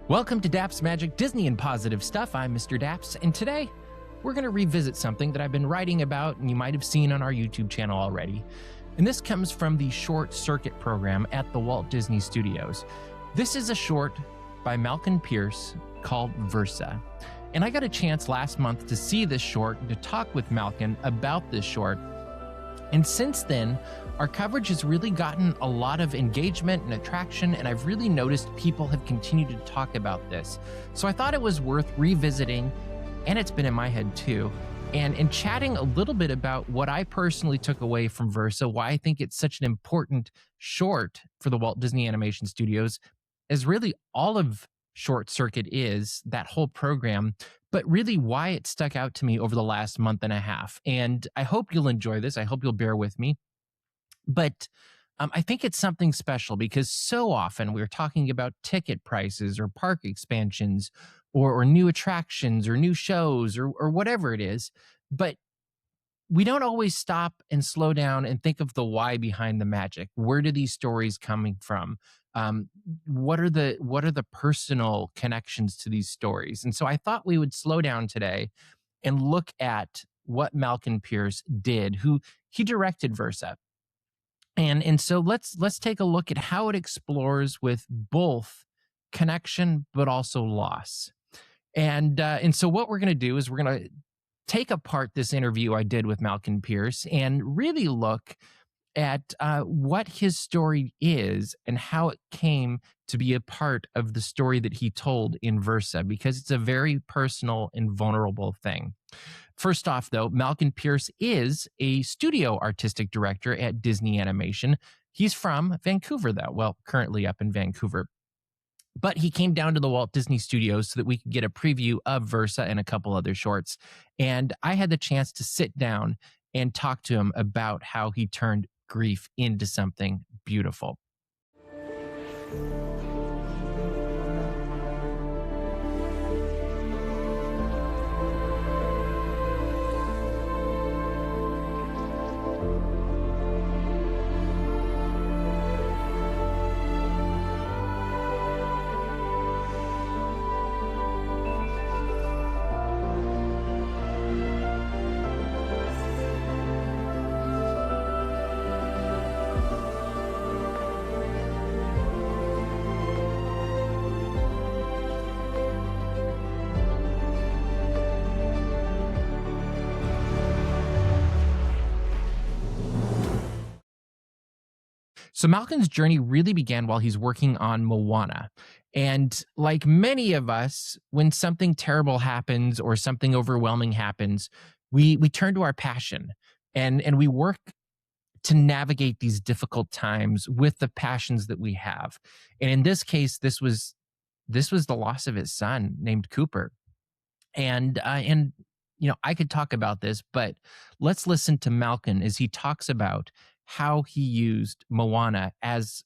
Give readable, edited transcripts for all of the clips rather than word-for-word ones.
Welcome to Daps Magic, Disney and Positive Stuff. I'm Mr. Daps, and today we're going to revisit something that I've been writing about and you might have seen on our YouTube channel already. And this comes from the Short Circuit program at the Walt Disney Studios. This is a short by Malcolm Pierce called Versa. And I got a chance last month to see this short and to talk with Malcolm about this short. And since then, our coverage has really gotten a lot of engagement and attraction, and I've really noticed people have continued to talk about this. So I thought it was worth revisiting, and it's been in my head too, and chatting a little bit about what I personally took away from Versa, why I think it's such an important short for the Walt Disney Animation Studios, as really all of Short Circuit is, that whole program, but really why it stuck out to me over the last month and a half. And I hope you'll enjoy this. I hope you'll bear with me. But I think it's something special because so often we're talking about ticket prices or park expansions or new attractions or new shows or whatever it is. But we don't always stop and slow down and think of the why behind the magic. Where do these stories coming from? What are the personal connections to these stories? And so I thought we would slow down today and look at what Malcolm Pierce did, who he directed Versa. And so let's take a look at how it explores with both connection but also loss. And so what we're going to do is we're going to take apart this interview I did with Malcolm Pierce and really look at what his story is and how it came to be a part of the story that he told in Versa, because it's a very personal and vulnerable thing. First off, though, Malcolm Pierce is a studio artistic director at Disney Animation. He's from Vancouver, though. Well, currently up in Vancouver. But he came down to the Walt Disney Studios so that we could get a preview of Versa and a couple other shorts. And I had the chance to sit down and talk to him about how he turned grief into something beautiful. So Malcolm's journey really began while he's working on Moana. And like many of us, when something terrible happens or something overwhelming happens, we turn to our passion and we work to navigate these difficult times with the passions that we have. And in this case, this was the loss of his son named Cooper. And I could talk about this, but let's listen to Malcolm as he talks about how he used Moana as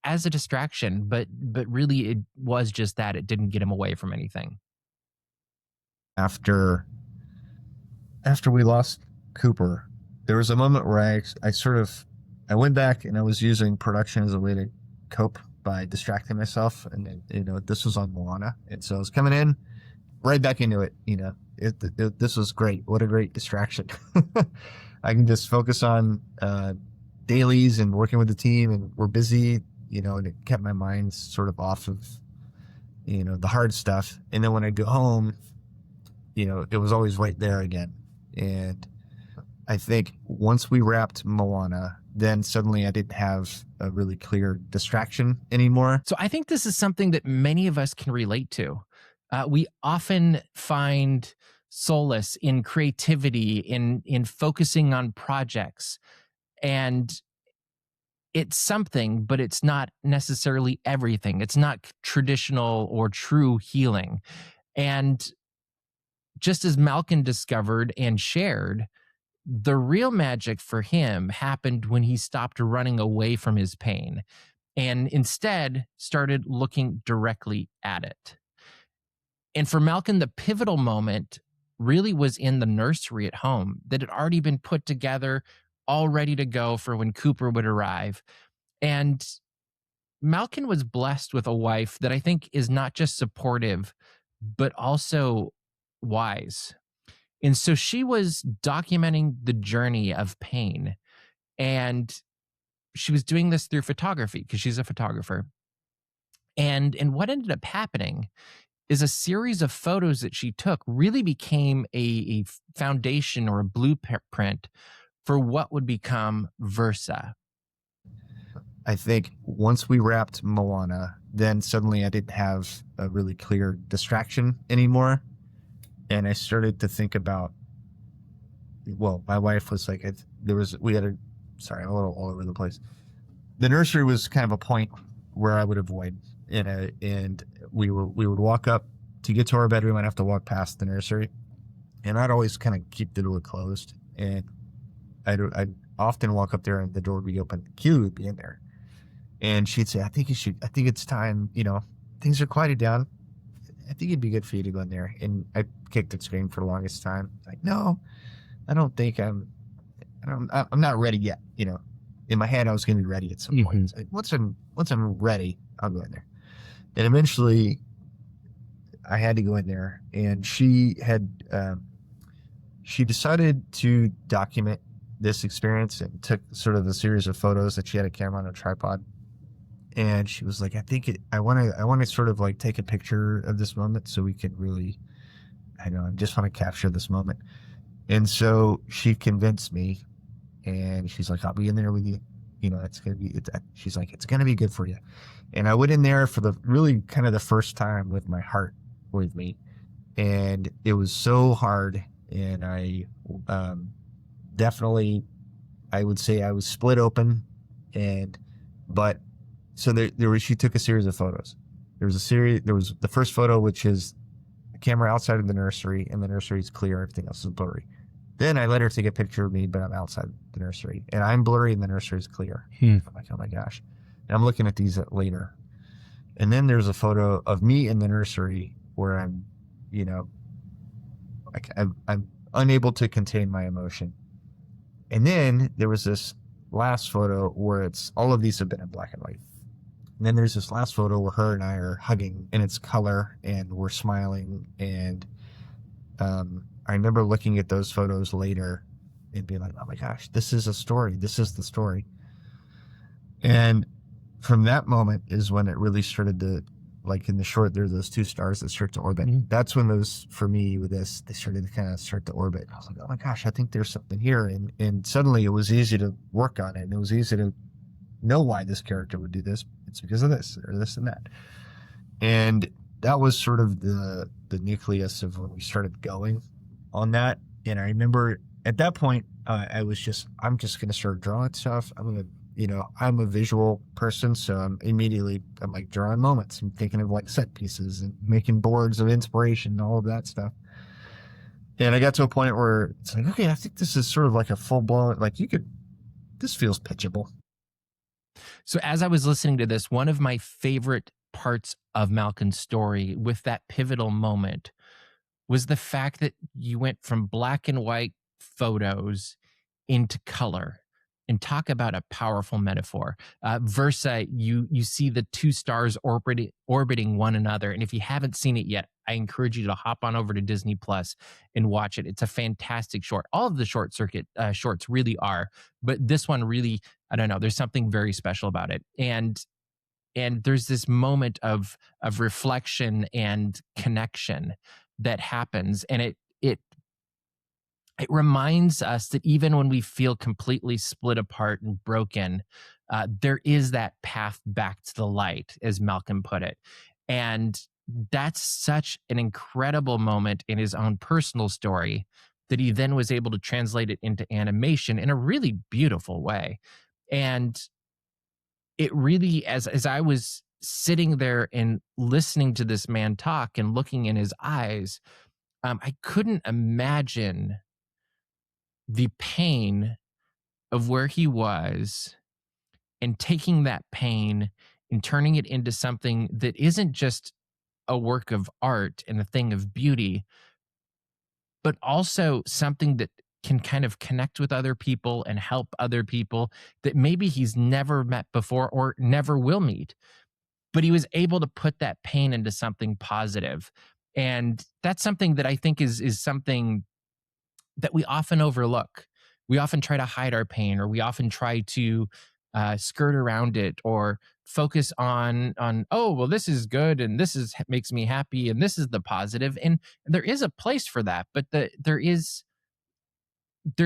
a distraction, but really it was just that. It didn't get him away from anything. After we lost Cooper, there was a moment where I went back and I was using production as a way to cope by distracting myself. And this was on Moana. And so I was coming in right back into it. This was great. What a great distraction. I can just focus on dailies and working with the team, and we're busy, and it kept my mind sort of off of, the hard stuff. And then when I go home, it was always right there again. And I think once we wrapped Moana, then suddenly I didn't have a really clear distraction anymore. So I think this is something that many of us can relate to. We often find solace in creativity, in focusing on projects. And it's something, but it's not necessarily everything. It's not traditional or true healing. And just as Malcolm discovered and shared, the real magic for him happened when he stopped running away from his pain and instead started looking directly at it. And for Malcolm, the pivotal moment really was in the nursery at home that had already been put together, all ready to go for when Cooper would arrive. And Malkin was blessed with a wife that I think is not just supportive, but also wise. And so she was documenting the journey of pain. And she was doing this through photography because she's a photographer. And what ended up happening is a series of photos that she took really became a foundation or a blueprint for what would become Versa. I think once we wrapped Moana, then suddenly I didn't have a really clear distraction anymore. And I started to think about, well, my wife was like, sorry, I'm a little all over the place. The nursery was kind of a point where I would avoid, and we would walk up to get to our bedroom. I'd have to walk past the nursery, and I'd always kind of keep the door closed. And I'd often walk up there and the door would be open. Q would be in there. And she'd say, I think it's time, things are quieted down. I think it'd be good for you to go in there. And I kicked and screamed for the longest time. Like, no, I don't think I'm not ready yet. In my head, I was going to be ready at some point. Like, once I'm ready, I'll go in there. And eventually I had to go in there, and she decided to document this experience and took sort of a series of photos that she had a camera on a tripod. And she was like, I want to sort of like take a picture of this moment so we can really, I just want to capture this moment. And so she convinced me, and she's like, I'll be in there with you. She's like, it's going to be good for you. And I went in there for the really kind of the first time with my heart with me. And it was so hard. And I definitely, I would say I was split open. So she took a series of photos. There was the first photo, which is the camera outside of the nursery, and the nursery is clear. Everything else is blurry. Then I let her take a picture of me, but I'm outside the nursery, and I'm blurry and the nursery is clear. I'm like, oh my gosh. And I'm looking at these later. And then there's a photo of me in the nursery where I'm unable to contain my emotion. And then there was this last photo where it's all of these have been in black and white. And then there's this last photo where her and I are hugging, and it's color, and we're smiling. And I remember looking at those photos later and being like, oh my gosh, this is a story. This is the story. And from that moment is when it really started to, like in the short, there's those two stars that start to orbit. Mm-hmm. That's when those, for me with this, they started to kind of start to orbit. I was like, oh my gosh, I think there's something here. And suddenly it was easy to work on it. And it was easy to know why this character would do this. It's because of this or this and that. And that was sort of the nucleus of when we started going on that. And I remember at that point, I'm just going to start drawing stuff. I'm a visual person, so I'm like drawing moments. I'm thinking of like set pieces and making boards of inspiration and all of that stuff. And I got to a point where it's like, okay, I think this is sort of like a full blown, this feels pitchable. So as I was listening to this, one of my favorite parts of Malkin's story with that pivotal moment was the fact that you went from black and white photos into color. And talk about a powerful metaphor. Versa, you see the two stars orbiting one another. And if you haven't seen it yet, I encourage you to hop on over to Disney Plus and watch it. It's a fantastic short. All of the short circuit shorts really are, but this one really, I don't know, there's something very special about it. And there's this moment of reflection and connection that happens. And it reminds us that even when we feel completely split apart and broken, there is that path back to the light, as Malkin put it. And that's such an incredible moment in his own personal story that he then was able to translate it into animation in a really beautiful way. And it really, as I was sitting there and listening to this man talk and looking in his eyes, I couldn't imagine the pain of where he was and taking that pain and turning it into something that isn't just a work of art and a thing of beauty, but also something that can kind of connect with other people and help other people that maybe he's never met before or never will meet. But he was able to put that pain into something positive. And that's something that I think is something that we often overlook. We often try to hide our pain, or we often try to skirt around it, or focus on oh, well, this is good and this is makes me happy and this is the positive. And there is a place for that, but there's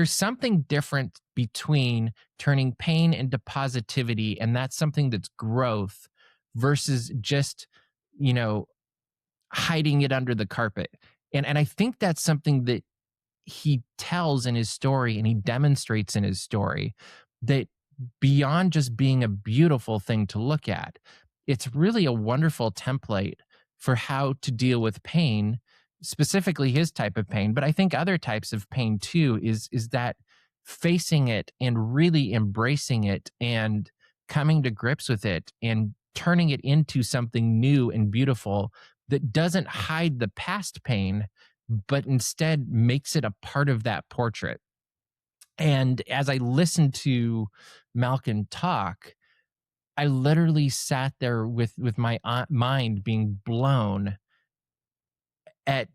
something different between turning pain into positivity, and that's something that's growth, versus just, you know, hiding it under the carpet. And I think that's something that he tells in his story and he demonstrates in his story, that beyond just being a beautiful thing to look at, it's really a wonderful template for how to deal with pain, specifically his type of pain, but I think other types of pain too, is that facing it and really embracing it and coming to grips with it and turning it into something new and beautiful that doesn't hide the past pain, but instead makes it a part of that portrait. And as I listened to Malcolm talk, I literally sat there with my mind being blown at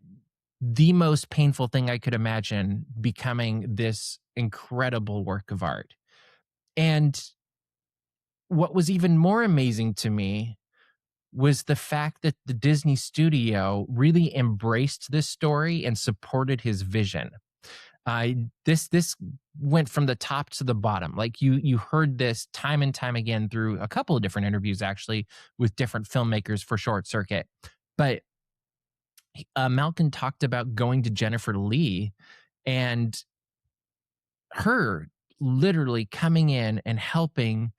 the most painful thing I could imagine becoming this incredible work of art. And what was even more amazing to me was the fact that the Disney studio really embraced this story and supported his vision. This went from the top to the bottom. Like you heard this time and time again through a couple of different interviews, actually, with different filmmakers for Short Circuit. But Malcolm talked about going to Jennifer Lee and her literally coming in and helping,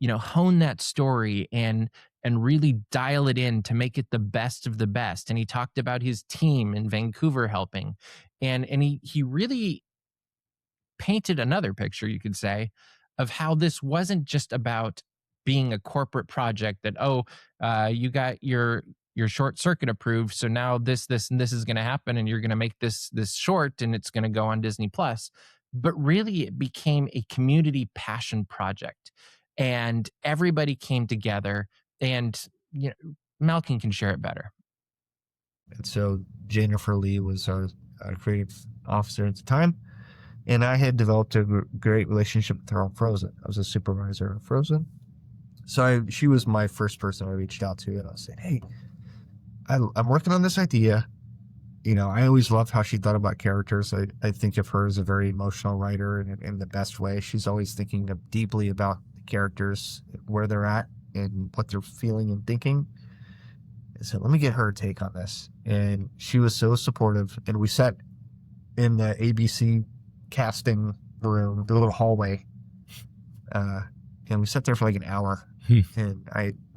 hone that story and really dial it in to make it the best of the best. And he talked about his team in Vancouver helping. And he really painted another picture, you could say, of how this wasn't just about being a corporate project that, you got your Short Circuit approved, so now this and this is going to happen, and you're going to make this short, and it's going to go on Disney Plus. But really, it became a community passion project, and everybody came together. And Malcolm can share it better. And so Jennifer Lee was our creative officer at the time, and I had developed a great relationship with her on Frozen. I was a supervisor on Frozen, so she was my first person I reached out to, and I said, "Hey, I'm working on this idea." I always loved how she thought about characters. I think of her as a very emotional writer in the best way. She's always thinking deeply about the characters, where they're at, and what they're feeling and thinking. And so let me get her take on this. And she was so supportive. And we sat in the ABC casting room, the little hallway, and we sat there for like an hour. And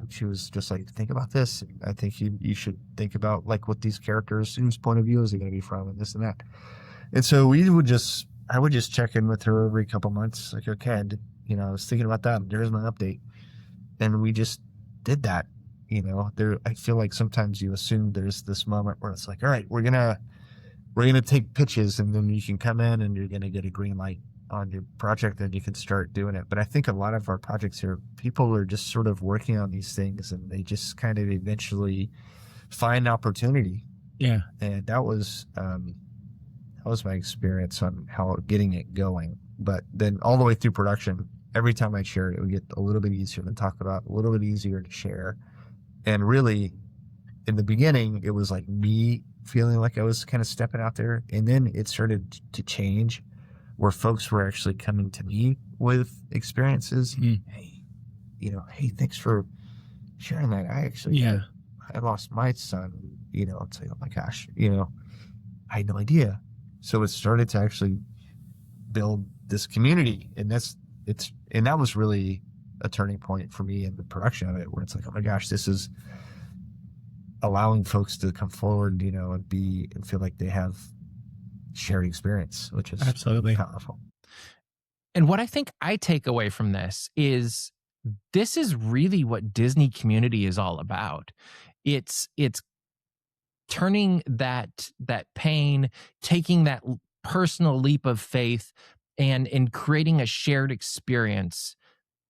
she was just like, think about this. I think you should think about like what these characters, whose point of view is it going to be from, and this and that. And so I would just check in with her every couple months. Like, okay, I was thinking about that. There's my update. And we just did that. I feel like sometimes you assume there's this moment where it's like, all right, we're gonna take pitches, and then you can come in and you're gonna get a green light on your project, and you can start doing it. But I think a lot of our projects here, people are just sort of working on these things, and they just kind of eventually find opportunity. Yeah. And that was my experience on how getting it going. But then all the way through production, every time I shared it would get a little bit easier to talk about, a little bit easier to share. And really, in the beginning, it was like me feeling like I was kind of stepping out there. And then it started to change, where folks were actually coming to me with experiences. Hey, thanks for sharing that. I lost my son. It's like, oh my gosh, I had no idea. So it started to actually build this community, and that was really a turning point for me in the production of it, where it's like, oh my gosh, this is allowing folks to come forward, and feel like they have shared experience, which is absolutely powerful. And what I think I take away from this is really what Disney community is all about. It's turning that pain, taking that personal leap of faith and in creating a shared experience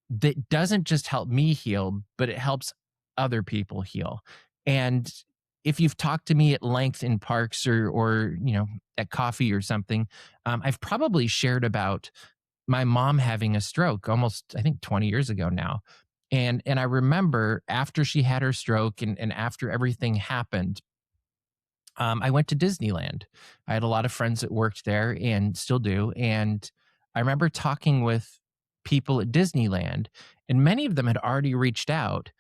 that doesn't just help me heal, but it helps other people heal. And if you've talked to me at length in parks or at coffee or something, I've probably shared about my mom having a stroke almost, I think, 20 years ago now. And I remember after she had her stroke and after everything happened, I went to Disneyland. I had a lot of friends that worked there and still do. And I remember talking with people at Disneyland, and many of them had already reached out.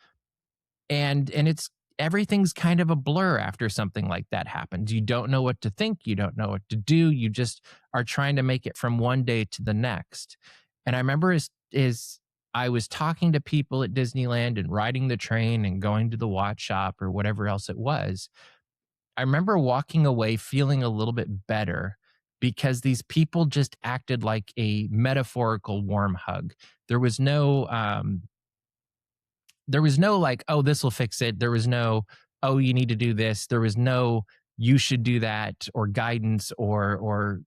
And it's everything's kind of a blur after something like that happens. You don't know what to think, you don't know what to do. You just are trying to make it from one day to the next. And I remember as I was talking to people at Disneyland and riding the train and going to the watch shop or whatever else it was, I remember walking away feeling a little bit better because these people just acted like a metaphorical warm hug. There was no like, oh, this will fix it. There was no, oh, you need to do this. There was no, you should do that, or guidance or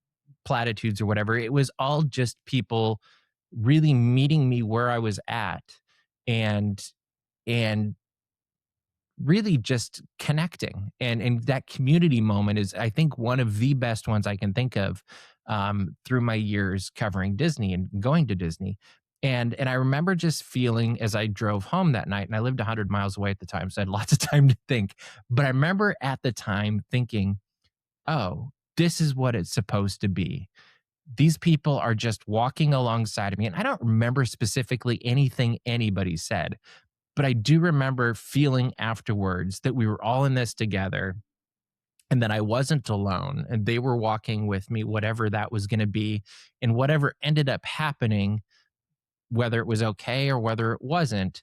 platitudes or whatever. It was all just people really meeting me where I was at and and really just connecting. And that community moment is, I think, one of the best ones I can think of through my years covering Disney and going to Disney. And I remember just feeling as I drove home that night, and I lived 100 miles away at the time, so I had lots of time to think. But I remember at the time thinking, oh, this is what it's supposed to be. These people are just walking alongside of me. And I don't remember specifically anything anybody said, but I do remember feeling afterwards that we were all in this together and that I wasn't alone and they were walking with me, whatever that was going to be. And whatever ended up happening, whether it was okay or whether it wasn't,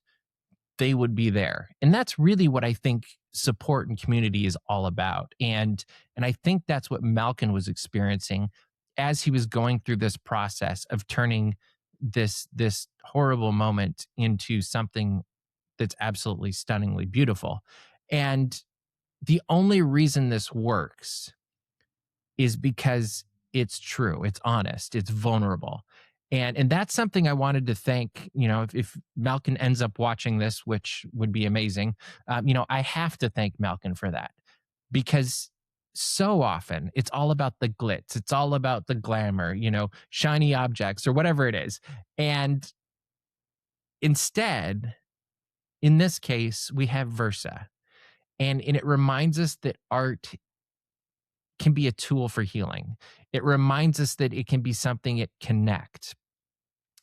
they would be there. And that's really what I think support and community is all about. And I think that's what Malcolm was experiencing as he was going through this process of turning this horrible moment into something that's absolutely stunningly beautiful. And the only reason this works is because it's true, it's honest, it's vulnerable. And that's something I wanted to thank, if Malcolm ends up watching this, which would be amazing, I have to thank Malcolm for that, because so often it's all about the glitz, it's all about the glamour, shiny objects or whatever it is. And instead, in this case, we have Versa. And it reminds us that art can be a tool for healing. It reminds us that it can be something it connects.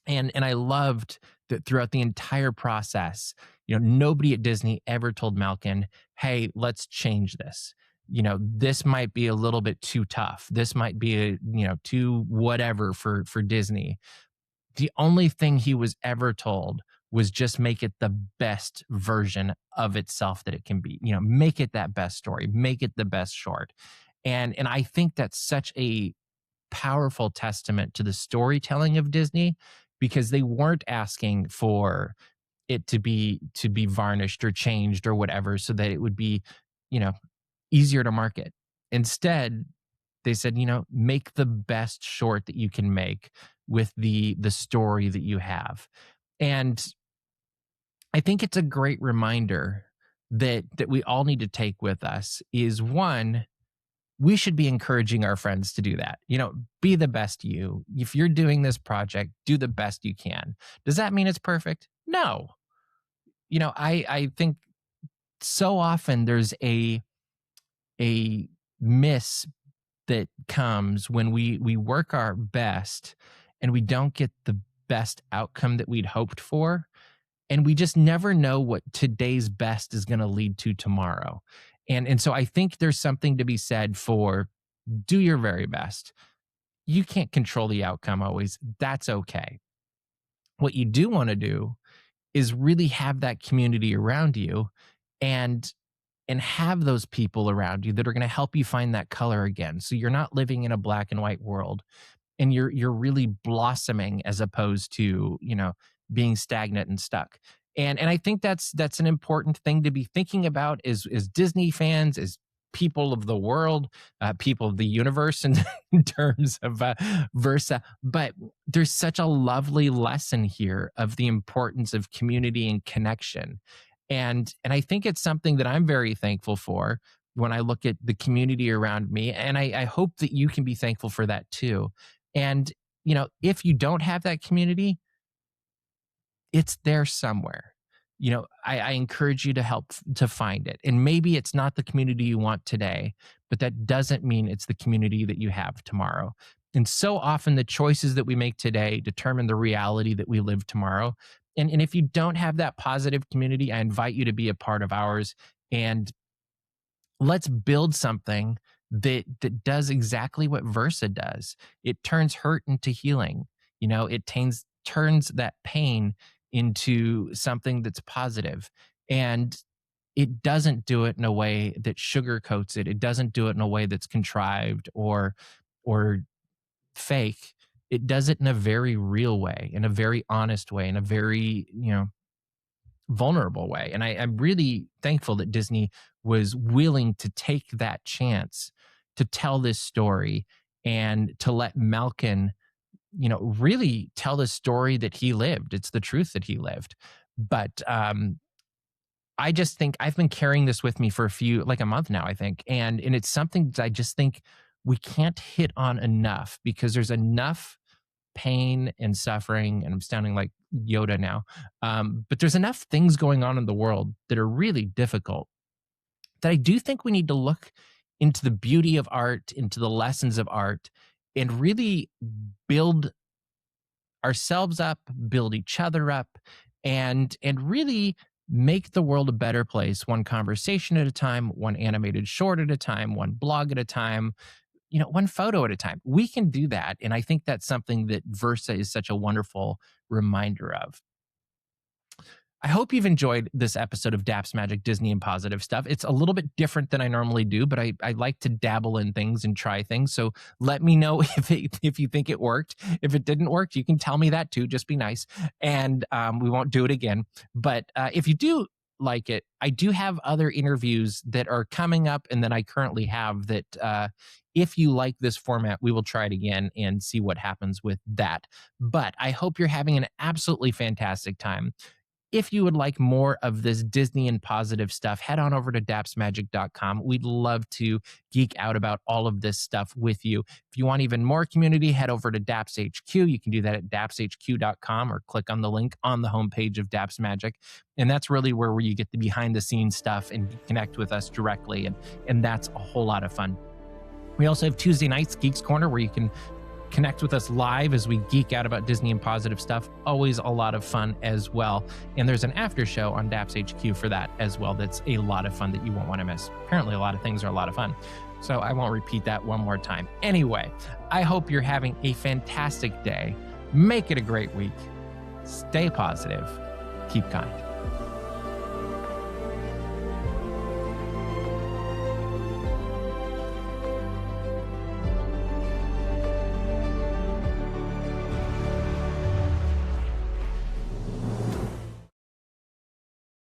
And I loved that throughout the entire process, nobody at Disney ever told Malcolm, hey, let's change this. This might be a little bit too tough. This might be too whatever for Disney. The only thing he was ever told was just make it the best version of itself that it can be. Make it that best story, make it the best short. And I think that's such a powerful testament to the storytelling of Disney, because they weren't asking for it to be varnished or changed or whatever so that it would be, easier to market. Instead, they said, make the best short that you can make with the story that you have. And I think it's a great reminder that we all need to take with us is, one, we should be encouraging our friends to do that. Be the best you. If you're doing this project, do the best you can. Does that mean it's perfect? No. I think so often there's a miss that comes when we work our best and we don't get the best outcome that we'd hoped for. And we just never know what today's best is going to lead to tomorrow. And so I think there's something to be said for do your very best. You can't control the outcome always. That's okay. What you do want to do is really have that community around you and have those people around you that are going to help you find that color again. So you're not living in a black and white world and you're really blossoming as opposed to, being stagnant and stuck. And I think that's an important thing to be thinking about as Disney fans, as people of the world, people of the universe in terms of Versa. But there's such a lovely lesson here of the importance of community and connection. And I think it's something that I'm very thankful for when I look at the community around me. And I hope that you can be thankful for that too. And, if you don't have that community, it's there somewhere. I encourage you to help to find it. And maybe it's not the community you want today, but that doesn't mean it's the community that you have tomorrow. And so often the choices that we make today determine the reality that we live tomorrow. And if you don't have that positive community, I invite you to be a part of ours. And let's build something that does exactly what Versa does. It turns hurt into healing. It turns that pain into something that's positive. And it doesn't do it in a way that sugarcoats it. It doesn't do it in a way that's contrived or fake. It does it in a very real way, in a very honest way, in a very, vulnerable way. And I'm really thankful that Disney was willing to take that chance to tell this story and to let Malkin, really tell the story that he lived. It's the truth that he lived. But I just think I've been carrying this with me for a month now, I think. And it's something that I just think we can't hit on enough, because there's enough pain and suffering, and I'm sounding like Yoda now, but there's enough things going on in the world that are really difficult, that I do think we need to look into the beauty of art, into the lessons of art, and really build ourselves up, build each other up, and really make the world a better place, one conversation at a time, one animated short at a time, one blog at a time, one photo at a time. We can do that. And I think that's something that Versa is such a wonderful reminder of. I hope you've enjoyed this episode of Daps Magic, Disney and Positive Stuff. It's a little bit different than I normally do, but I like to dabble in things and try things. So let me know if you think it worked. If it didn't work, you can tell me that too. Just be nice. And we won't do it again. But if you do like it, I do have other interviews that are coming up and that I currently have that if you like this format, we will try it again and see what happens with that. But I hope you're having an absolutely fantastic time. If you would like more of this Disney and positive stuff, head on over to dapsmagic.com. We'd love to geek out about all of this stuff with you. If you want even more community, head over to Daps HQ. You can do that at dapshq.com or click on the link on the homepage of Daps Magic. And that's really where you get the behind the scenes stuff and connect with us directly. And that's a whole lot of fun. We also have Tuesday nights, Geeks Corner, where you can connect with us live as we geek out about Disney and positive stuff. Always a lot of fun as well. And there's an after show on Daps HQ for that as well. That's a lot of fun that you won't want to miss. Apparently a lot of things are a lot of fun, so I won't repeat that one more time. Anyway, I hope you're having a fantastic day. Make it a great week. Stay positive. Keep kind.